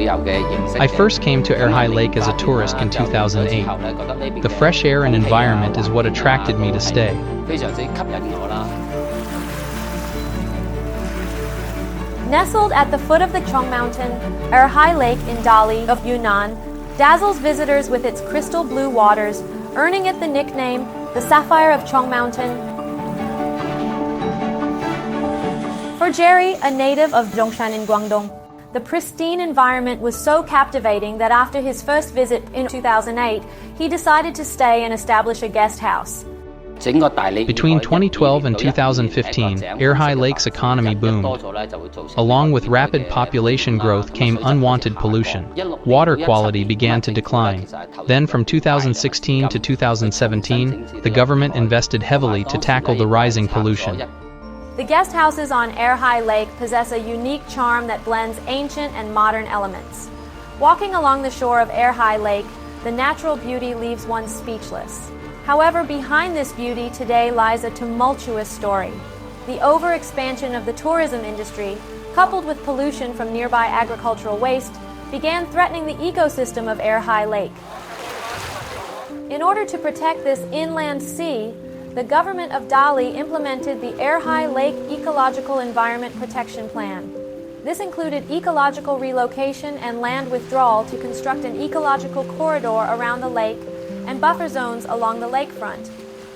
I first came to Erhai Lake as a tourist in 2008. The fresh air and environment is what attracted me to stay. Nestled at the foot of the Cang Mountain, Erhai Lake in Dali of Yunnan dazzles visitors with its crystal blue waters, earning it the nickname the Sapphire of Cang Mountain. For Jerry, a native of Zhongshan in Guangdong, the pristine environment was so captivating that after his first visit in 2008, he decided to stay and establish a guest house. Between 2012 and 2015, Erhai Lake's economy boomed. Along with rapid population growth came unwanted pollution. Water quality began to decline. Then from 2016 to 2017, the government invested heavily to tackle the rising pollution. The guest houses on Erhai Lake possess a unique charm that blends ancient and modern elements. Walking along the shore of Erhai Lake, the natural beauty leaves one speechless. However, behind this beauty today lies a tumultuous story. The overexpansion of the tourism industry, coupled with pollution from nearby agricultural waste, began threatening the ecosystem of Erhai Lake. In order to protect this inland sea, the government of Dali implemented the Erhai Lake Ecological Environment Protection Plan. This included ecological relocation and land withdrawal to construct an ecological corridor around the lake and buffer zones along the lakefront.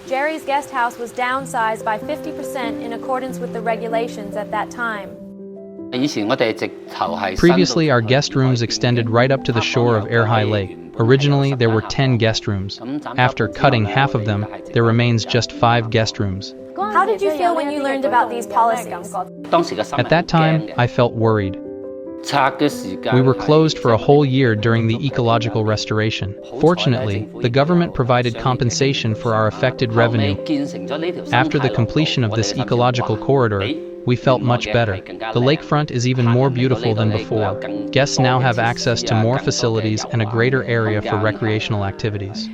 Jerry's guest house was downsized by 50% in accordance with the regulations at that time. Previously, our guest rooms extended right up to the shore of Erhai Lake. Originally, there were 10 guest rooms. After cutting half of them, there remains just 5 guest rooms. How did you feel when you learned about these policies? At that time, I felt worried. We were closed for a whole year during the ecological restoration. Fortunately, the government provided compensation for our affected revenue. After the completion of this ecological corridor, we felt much better. The lakefront is even more beautiful than before. Guests now have access to more facilities and a greater area for recreational activities.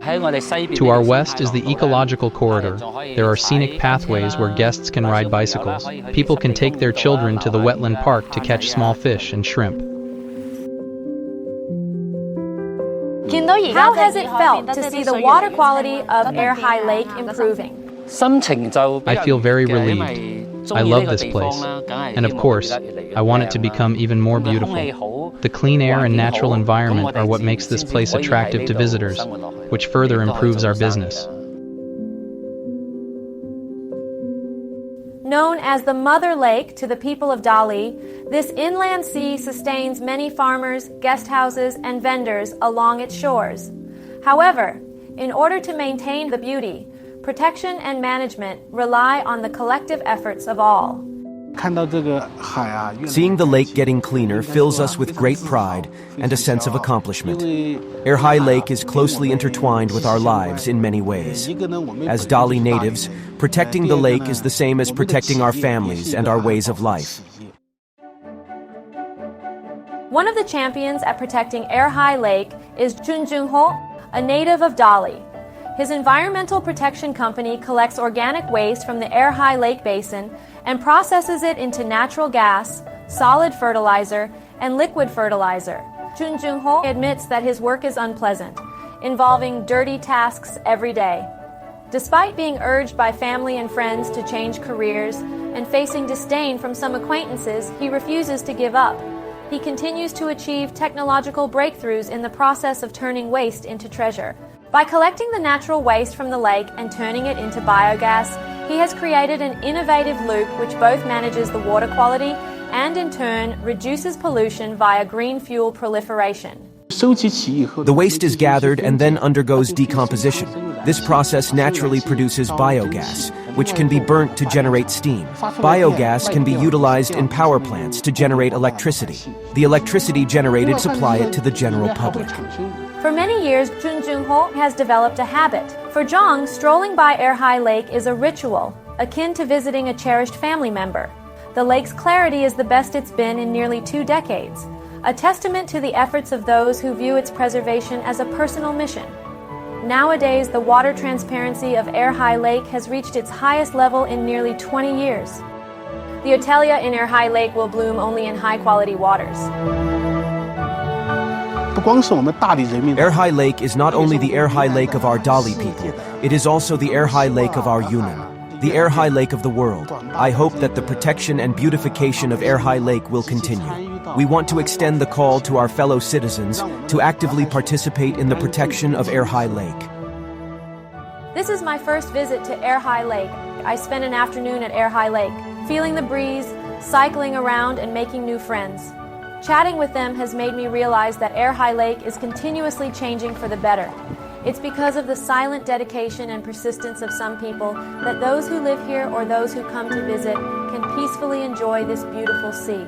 To our west is the Ecological Corridor. There are scenic pathways where guests can ride bicycles. People can take their children to the wetland park to catch small fish and shrimp. How has it felt to see the water quality of Erhai Lake improving? I feel very relieved. I love this place. And of course, I want it to become even more beautiful. The clean air and natural environment are what makes this place attractive to visitors, which further improves our business. Known as the Mother Lake to the people of Dali, this inland sea sustains many farmers, guest houses, and vendors along its shores. However, in order to maintain the beauty, protection and management rely on the collective efforts of all. Seeing the lake getting cleaner fills us with great pride and a sense of accomplishment. Erhai Lake is closely intertwined with our lives in many ways. As Dali natives, protecting the lake is the same as protecting our families and our ways of life. One of the champions at protecting Erhai Lake is Chun Junho, a native of Dali. His environmental protection company collects organic waste from the Erhai Lake Basin and processes it into natural gas, solid fertilizer, and liquid fertilizer. Chun Junho admits that his work is unpleasant, involving dirty tasks every day. Despite being urged by family and friends to change careers and facing disdain from some acquaintances, he refuses to give up. He continues to achieve technological breakthroughs in the process of turning waste into treasure. By collecting the natural waste from the lake and turning it into biogas, he has created an innovative loop which both manages the water quality and in turn reduces pollution via green fuel proliferation. The waste is gathered and then undergoes decomposition. This process naturally produces biogas, which can be burnt to generate steam. Biogas can be utilized in power plants to generate electricity. The electricity generated supply it to the general public. For many years, Chun Junho has developed a habit. For Zhang, strolling by Erhai Lake is a ritual, akin to visiting a cherished family member. The lake's clarity is the best it's been in nearly 2 decades, a testament to the efforts of those who view its preservation as a personal mission. Nowadays, the water transparency of Erhai Lake has reached its highest level in nearly 20 years. The Otelia in Erhai Lake will bloom only in high-quality waters. Erhai Lake is not only the Erhai Lake of our Dali people, it is also the Erhai Lake of our Yunnan, the Erhai Lake of the world. I hope that the protection and beautification of Erhai Lake will continue. We want to extend the call to our fellow citizens to actively participate in the protection of Erhai Lake. This is my first visit to Erhai Lake. I spent an afternoon at Erhai Lake, feeling the breeze, cycling around and making new friends. Chatting with them has made me realize that Erhai Lake is continuously changing for the better. It's because of the silent dedication and persistence of some people that those who live here or those who come to visit can peacefully enjoy this beautiful sea.